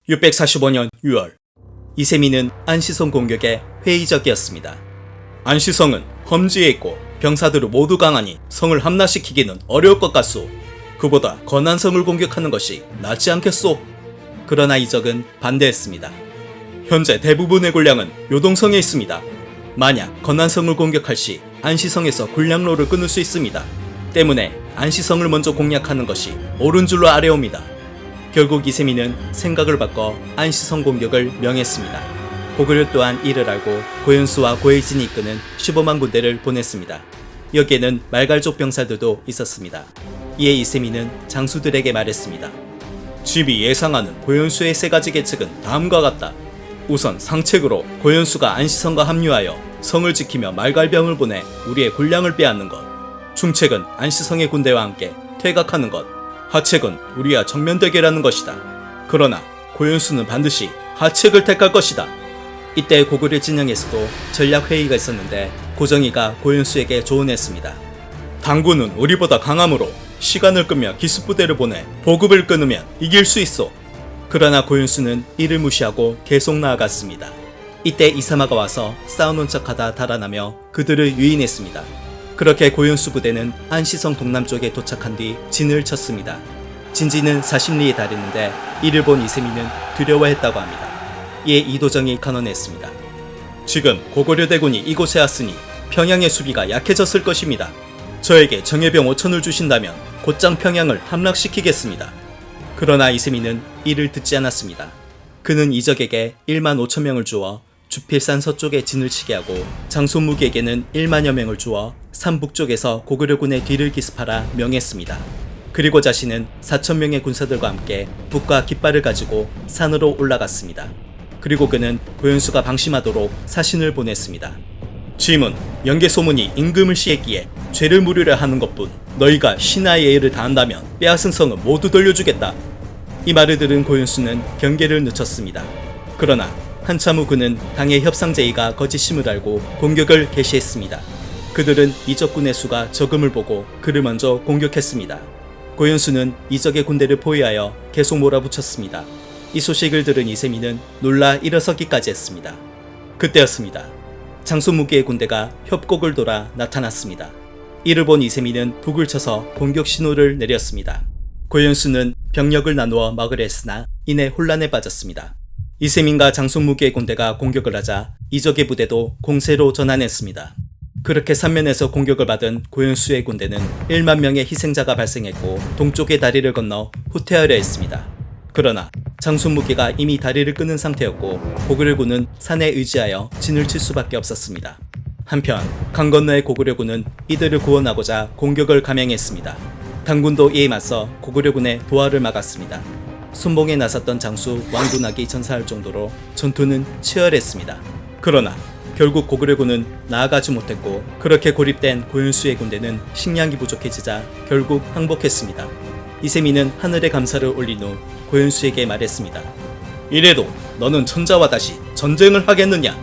645년 6월 이세민은 안시성 공격에 회의적이었습니다. 안시성은 험지에 있고 병사들을 모두 강하니 성을 함락시키기는 어려울 것 같소. 그보다 건안성을 공격하는 것이 낫지 않겠소. 그러나 이적은 반대했습니다. 현재 대부분의 군량은 요동성에 있습니다. 만약 건안성을 공격할 시 안시성에서 군량로를 끊을 수 있습니다. 때문에 안시성을 먼저 공략하는 것이 옳은 줄로 아뢰옵니다. 결국 이세민은 생각을 바꿔 안시성 공격을 명했습니다. 고구려 또한 이를 알고 고현수와 고혜진이 이끄는 15만 군대를 보냈습니다. 여기에는 말갈족 병사들도 있었습니다. 이에 이세민은 장수들에게 말했습니다. 집이 예상하는 고현수의 세 가지 계책은 다음과 같다. 우선 상책으로 고현수가 안시성과 합류하여 성을 지키며 말갈병을 보내 우리의 군량을 빼앗는 것. 중책은 안시성의 군대와 함께 퇴각하는 것. 하책은 우리와 정면 대결하는 것이다. 그러나 고현수는 반드시 하책을 택할 것이다. 이때 고구려 진영에서도 전략회의가 있었는데 고정희가 고현수에게 조언했습니다. 당군은 우리보다 강함으로 시간을 끄며 기습부대를 보내 보급을 끊으면 이길 수 있어. 그러나 고현수는 이를 무시하고 계속 나아갔습니다. 이때 이사마가 와서 싸우는 척하다 달아나며 그들을 유인했습니다. 그렇게 고현수 부대는 안시성 동남쪽에 도착한 뒤 진을 쳤습니다. 진지는 40리에 달했는데 이를 본 이세민은 두려워했다고 합니다. 이에 이도정이 간언했습니다. 지금 고구려 대군이 이곳에 왔으니 평양의 수비가 약해졌을 것입니다. 저에게 정예병 5천을 주신다면 곧장 평양을 함락시키겠습니다. 그러나 이세민은 이를 듣지 않았습니다. 그는 이적에게 1만 5천 명을 주어 주필산 서쪽에 진을 치게 하고 장손무기에게는 1만여 명을 주어 삼북쪽에서 고구려군의 뒤를 기습하라 명했습니다. 그리고 자신은 4천 명의 군사들과 함께 북과 깃발을 가지고 산으로 올라갔습니다. 그리고 그는 고현수가 방심하도록 사신을 보냈습니다. 짐은 연개소문이 임금을 시했기에 죄를 물으려 하는 것뿐 너희가 신하의 예의를 다한다면 빼앗은 성은 모두 돌려주겠다. 이 말을 들은 고현수는 경계를 늦췄습니다. 그러나 한참 후 그는 당의 협상제의가 거짓임을 알고 공격을 개시했습니다. 그들은 이적군의 수가 적음을 보고 그를 먼저 공격했습니다. 고현수는 이적의 군대를 포위하여 계속 몰아붙였습니다. 이 소식을 들은 이세민은 놀라 일어서기까지 했습니다. 그때였습니다. 장손무기의 군대가 협곡을 돌아 나타났습니다. 이를 본 이세민은 북을 쳐서 공격 신호를 내렸습니다. 고현수는 병력을 나누어 막으려 했으나 이내 혼란에 빠졌습니다. 이세민과 장손무기의 군대가 공격을 하자 이적의 부대도 공세로 전환했습니다. 그렇게 삼면에서 공격을 받은 고현수의 군대는 1만 명의 희생자가 발생했고 동쪽의 다리를 건너 후퇴하려 했습니다. 그러나 장손무기가 이미 다리를 끊은 상태였고 고구려군은 산에 의지하여 진을 칠 수밖에 없었습니다. 한편 강 건너의 고구려군은 이들을 구원하고자 공격을 감행했습니다. 당군도 이에 맞서 고구려군의 도하를 막았습니다. 순봉에 나섰던 장수 왕둔학이 전사할 정도로 전투는 치열했습니다. 그러나 결국 고구려군은 나아가지 못했고 그렇게 고립된 고현수의 군대는 식량이 부족해지자 결국 항복했습니다. 이세민은 하늘에 감사를 올린 후 고현수에게 말했습니다. 이래도 너는 천자와 다시 전쟁을 하겠느냐?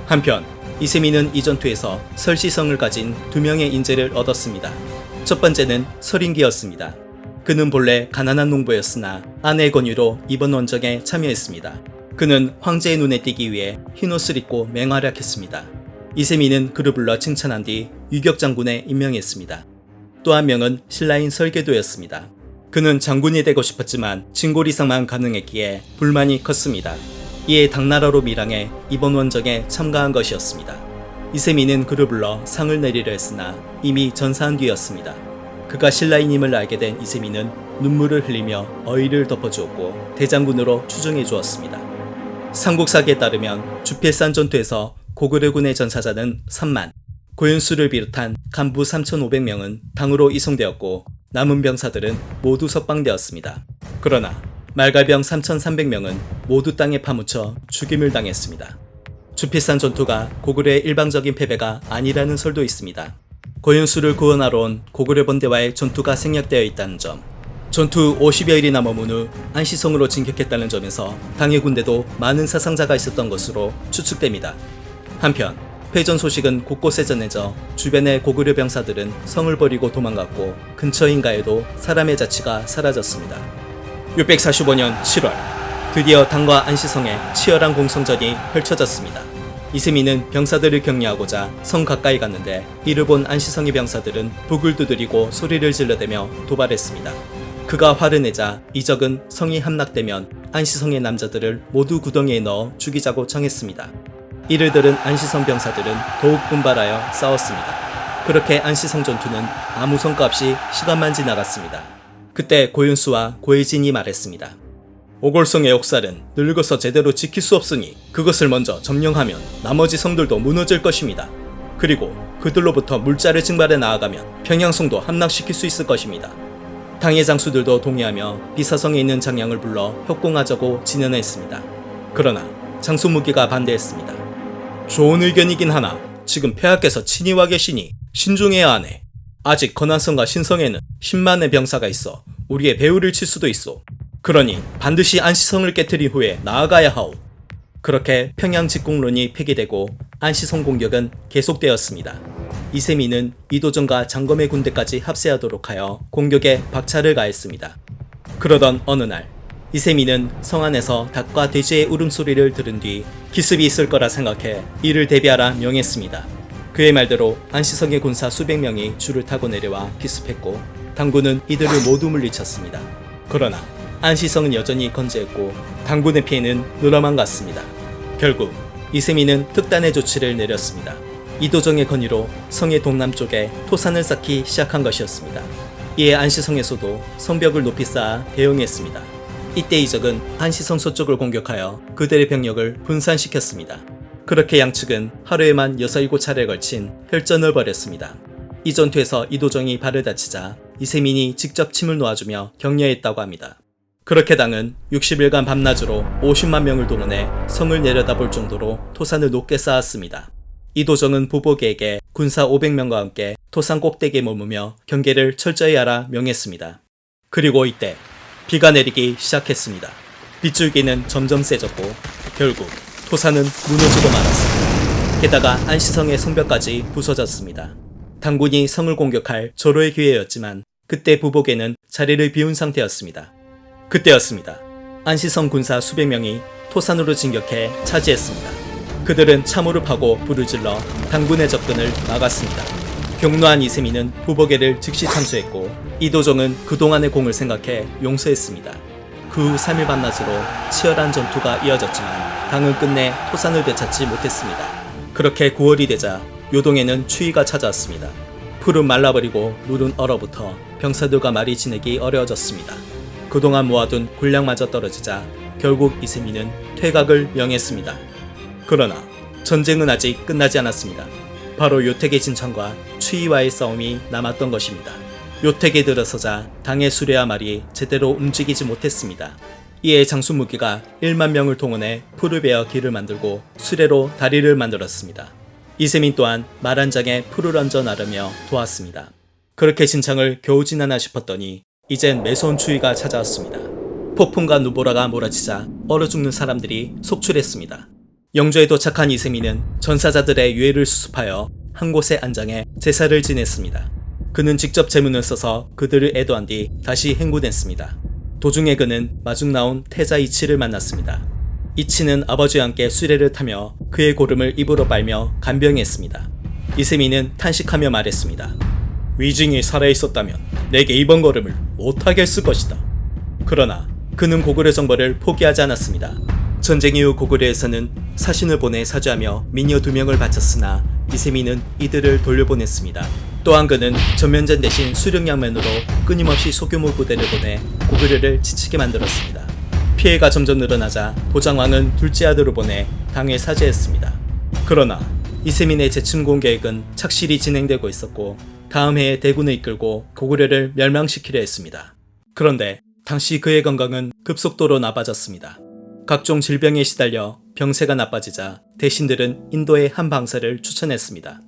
한편 이세민은 이 전투에서 설시성을 가진 2명의 인재를 얻었습니다. 첫 번째는 설인기였습니다. 그는 본래 가난한 농부였으나 아내의 권유로 이번 원정에 참여했습니다. 그는 황제의 눈에 띄기 위해 흰옷을 입고 맹활약했습니다. 이세민은 그를 불러 칭찬한 뒤 유격 장군에 임명했습니다. 또 한 명은 신라인 설계도였습니다. 그는 장군이 되고 싶었지만 진골 이상만 가능했기에 불만이 컸습니다. 이에 당나라로 밀항해 이번 원정에 참가한 것이었습니다. 이세민은 그를 불러 상을 내리려 했으나 이미 전사한 뒤였습니다. 그가 신라인임을 알게 된 이세민은 눈물을 흘리며 어의를 덮어주었고 대장군으로 추정해 주었습니다. 삼국사기에 따르면 주필산 전투에서 고구려군의 전사자는 3만, 고현수를 비롯한 간부 3,500명은 당으로 이송되었고 남은 병사들은 모두 석방되었습니다. 그러나 말갈병 3,300명은 모두 땅에 파묻혀 죽임을 당했습니다. 주필산 전투가 고구려의 일방적인 패배가 아니라는 설도 있습니다. 고현수를 구원하러 온 고구려 본대와의 전투가 생략되어 있다는 점, 전투 50여일이나 머문 후 안시성으로 진격했다는 점에서 당의 군대도 많은 사상자가 있었던 것으로 추측됩니다. 한편 패전 소식은 곳곳에 전해져 주변의 고구려 병사들은 성을 버리고 도망갔고 근처 인가에도 사람의 자취가 사라졌습니다. 645년 7월 드디어 당과 안시성의 치열한 공성전이 펼쳐졌습니다. 이세민은 병사들을 격려하고자 성 가까이 갔는데 이를 본 안시성의 병사들은 북을 두드리고 소리를 질러대며 도발했습니다. 그가 화를 내자 이적은 성이 함락되면 안시성의 남자들을 모두 구덩이에 넣어 죽이자고 청했습니다. 이를 들은 안시성 병사들은 더욱 분발하여 싸웠습니다. 그렇게 안시성 전투는 아무 성과 없이 시간만 지나갔습니다. 그때 고윤수와 고혜진이 말했습니다. 오골성의 역살은 늙어서 제대로 지킬 수 없으니 그것을 먼저 점령하면 나머지 성들도 무너질 것입니다. 그리고 그들로부터 물자를 증발해 나아가면 평양성도 함락시킬 수 있을 것입니다. 당의 장수들도 동의하며 비사성에 있는 장량을 불러 협공하자고 진언했습니다. 그러나 장수무기가 반대했습니다. 좋은 의견이긴 하나 지금 폐하께서 친히 와 계시니 신중해야 하네. 아직 건안성과 신성에는 10만의 병사가 있어 우리의 배후를 칠 수도 있어. 그러니 반드시 안시성을 깨트린 후에 나아가야 하오. 그렇게 평양 직공론이 폐기되고 안시성 공격은 계속되었습니다. 이세민은 이도정과 장검의 군대까지 합세하도록 하여 공격에 박차를 가했습니다. 그러던 어느 날 이세민은 성 안에서 닭과 돼지의 울음소리를 들은 뒤 기습이 있을 거라 생각해 이를 대비하라 명했습니다. 그의 말대로 안시성의 군사 수백 명이 줄을 타고 내려와 기습했고 당군은 이들을 모두 물리쳤습니다. 그러나 안시성은 여전히 건재했고 당군의 피해는 늘어만 갔습니다. 결국 이세민은 특단의 조치를 내렸습니다. 이도정의 건의로 성의 동남쪽에 토산을 쌓기 시작한 것이었습니다. 이에 안시성에서도 성벽을 높이 쌓아 대응했습니다. 이때 이적은 안시성 서쪽을 공격하여 그들의 병력을 분산시켰습니다. 그렇게 양측은 하루에만 6-7차례에 걸친 혈전을 벌였습니다. 이 전투에서 이도정이 발을 다치자 이세민이 직접 침을 놓아주며 격려했다고 합니다. 그렇게 당은 60일간 밤낮으로 50만 명을 동원해 성을 내려다볼 정도로 토산을 높게 쌓았습니다. 이도정은 부복에게 군사 500명과 함께 토산 꼭대기에 머무며 경계를 철저히 하라 명했습니다. 그리고 이때 비가 내리기 시작했습니다. 빗줄기는 점점 세졌고 결국 토산은 무너지고 말았습니다. 게다가 안시성의 성벽까지 부서졌습니다. 당군이 성을 공격할 절호의 기회였지만 그때 부복에는 자리를 비운 상태였습니다. 그때였습니다. 안시성 군사 수백 명이 토산으로 진격해 차지했습니다. 그들은 참호를 파고 불을 질러 당군의 접근을 막았습니다. 격노한 이세민은 부복에를 즉시 참수했고 이도정은 그동안의 공을 생각해 용서했습니다. 그 후 3일 밤낮으로 치열한 전투가 이어졌지만 당은 끝내 토산을 되찾지 못했습니다. 그렇게 9월이 되자 요동에는 추위가 찾아왔습니다. 풀은 말라버리고 물은 얼어붙어 병사들과 말이 지내기 어려워졌습니다. 그동안 모아둔 군량마저 떨어지자 결국 이세민은 퇴각을 명했습니다. 그러나 전쟁은 아직 끝나지 않았습니다. 바로 요택의 진천과 추위와의 싸움이 남았던 것입니다. 요택에 들어서자 당의 수레와 말이 제대로 움직이지 못했습니다. 이에 장수무기가 1만 명을 동원해 풀을 베어 길을 만들고 수레로 다리를 만들었습니다. 이세민 또한 말 한 장에 풀을 얹어 나르며 도왔습니다. 그렇게 진창을 겨우 지나나 싶었더니 이젠 매서운 추위가 찾아왔습니다. 폭풍과 누보라가 몰아치자 얼어 죽는 사람들이 속출했습니다. 영조에 도착한 이세민은 전사자들의 유해를 수습하여 한 곳에 안장해 제사를 지냈습니다. 그는 직접 제문을 써서 그들을 애도한 뒤 다시 행군했습니다. 도중에 그는 마중 나온 태자 이치를 만났습니다. 이치는 아버지와 함께 수레를 타며 그의 고름을 입으로 빨며 간병했습니다. 이세민은 탄식하며 말했습니다. 위징이 살아있었다면 내게 이번 걸음을 못하게 했을 것이다. 그러나 그는 고구려 정벌을 포기하지 않았습니다. 전쟁 이후 고구려에서는 사신을 보내 사죄하며 미녀 2명을 바쳤으나 이세민은 이들을 돌려보냈습니다. 또한 그는 전면전 대신 수령양면으로 끊임없이 소규모 부대를 보내 고구려를 지치게 만들었습니다. 피해가 점점 늘어나자 보장왕은 둘째 아들을 보내 당에 사죄했습니다. 그러나 이세민의 재침공 계획은 착실히 진행되고 있었고 다음 해에 대군을 이끌고 고구려를 멸망시키려 했습니다. 그런데 당시 그의 건강은 급속도로 나빠졌습니다. 각종 질병에 시달려 병세가 나빠지자 대신들은 인도의 한 방사를 추천했습니다.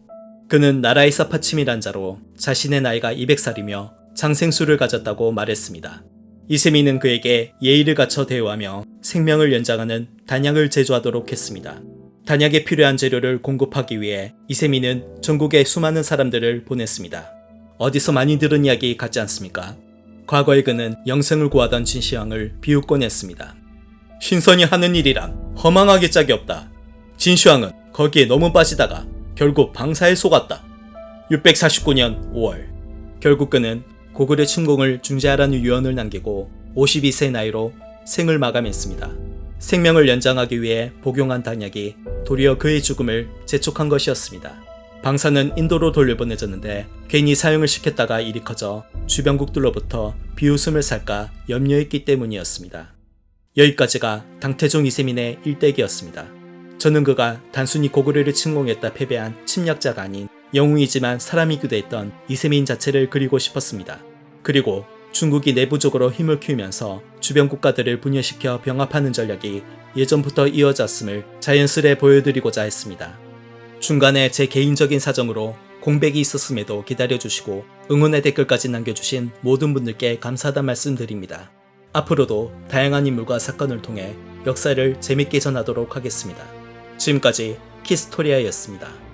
그는 나라의 사파침이란 자로 자신의 나이가 200살이며 장생수를 가졌다고 말했습니다. 이세민은 그에게 예의를 갖춰 대우하며 생명을 연장하는 단약을 제조하도록 했습니다. 단약에 필요한 재료를 공급하기 위해 이세민은 전국에 수많은 사람들을 보냈습니다. 어디서 많이 들은 이야기 같지 않습니까? 과거에 그는 영생을 구하던 진시황을 비웃곤 했습니다. 신선이 하는 일이란 허망하게 짝이 없다. 진슈왕은 거기에 너무 빠지다가 결국 방사에 속았다. 649년 5월 결국 그는 고구려 침공을 중지하라는 유언을 남기고 52세 나이로 생을 마감했습니다. 생명을 연장하기 위해 복용한 단약이 도리어 그의 죽음을 재촉한 것이었습니다. 방사는 인도로 돌려보내졌는데 괜히 사용을 시켰다가 일이 커져 주변국들로부터 비웃음을 살까 염려했기 때문이었습니다. 여기까지가 당태종 이세민의 일대기였습니다. 저는 그가 단순히 고구려를 침공했다 패배한 침략자가 아닌 영웅이지만 사람이기도 했던 이세민 자체를 그리고 싶었습니다. 그리고 중국이 내부적으로 힘을 키우면서 주변 국가들을 분열시켜 병합하는 전략이 예전부터 이어졌음을 자연스레 보여드리고자 했습니다. 중간에 제 개인적인 사정으로 공백이 있었음에도 기다려주시고 응원의 댓글까지 남겨주신 모든 분들께 감사하다는 말씀드립니다. 앞으로도 다양한 인물과 사건을 통해 역사를 재밌게 전하도록 하겠습니다. 지금까지 키스토리아였습니다.